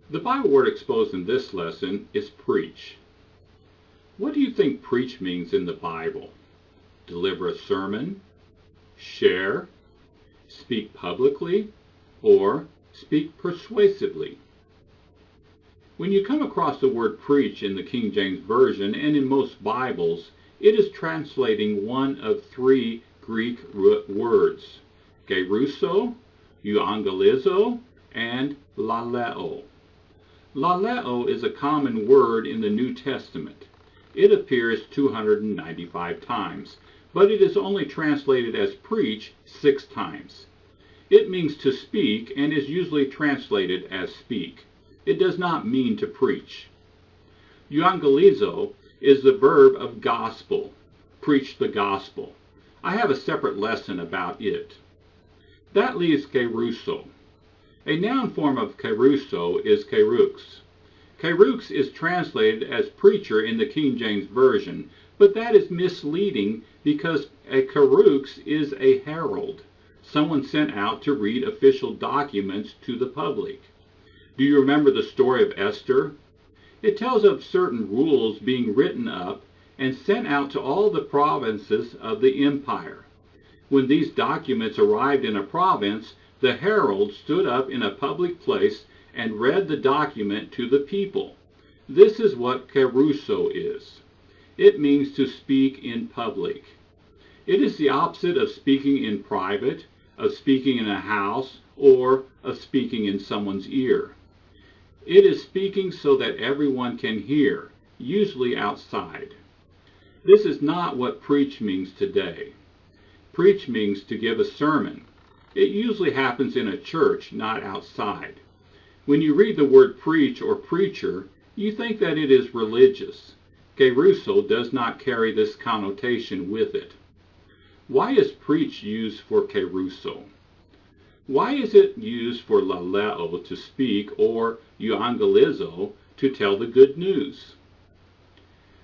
The Bible word exposed in this lesson is preach. What do you think preach means in the Bible? Deliver a sermon, share, speak publicly, or speak persuasively? When you come across the word preach in the King James Version and in most Bibles, it is translating one of three Greek words: geruso, euangelizo, and laleo. Laleo is a common word in the New Testament. It appears 295 times, but it is only translated as preach 6 times. It means to speak and is usually translated as speak. It does not mean to preach. Euangelizo is the verb of gospel, preach the gospel. I have a separate lesson about it. That leaves keruso. A noun form of keruso is kerux. Kerux is translated as preacher in the King James Version, but that is misleading because a kerux is a herald, someone sent out to read official documents to the public. Do you remember the story of Esther? It tells of certain rules being written up and sent out to all the provinces of the empire. When these documents arrived in a province, the herald stood up in a public place and read the document to the people. This is what keruso is. It means to speak in public. It is the opposite of speaking in private, of speaking in a house, or of speaking in someone's ear. It is speaking so that everyone can hear, usually outside. This is not what preach means today. Preach means to give a sermon. It usually happens in a church, not outside. When you read the word preach or preacher, you think that it is religious. Keruso does not carry this connotation with it. Why is preach used for keruso? Why is it used for laleo to speak or euangelizo to tell the good news?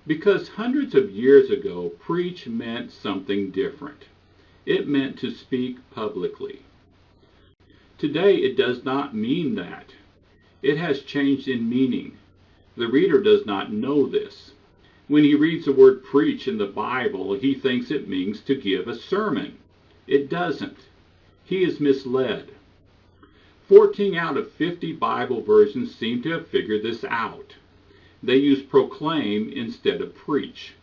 Because hundreds of years ago, preach meant something different. It meant to speak publicly. Today it does not mean that. It has changed in meaning. The reader does not know this. When he reads the word preach in the Bible, he thinks it means to give a sermon. It doesn't. He is misled. 14 out of 50 Bible versions seem to have figured this out. They use proclaim instead of preach.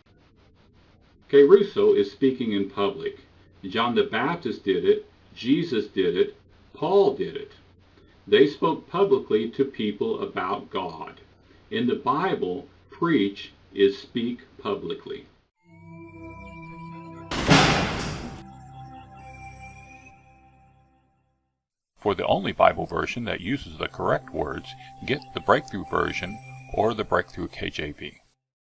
Keruso is speaking in public. John the Baptist did it, Jesus did it, Paul did it. They spoke publicly to people about God. In the Bible, preach is speak publicly. For the only Bible version that uses the correct words, get the Breakthrough version or the Breakthrough KJV.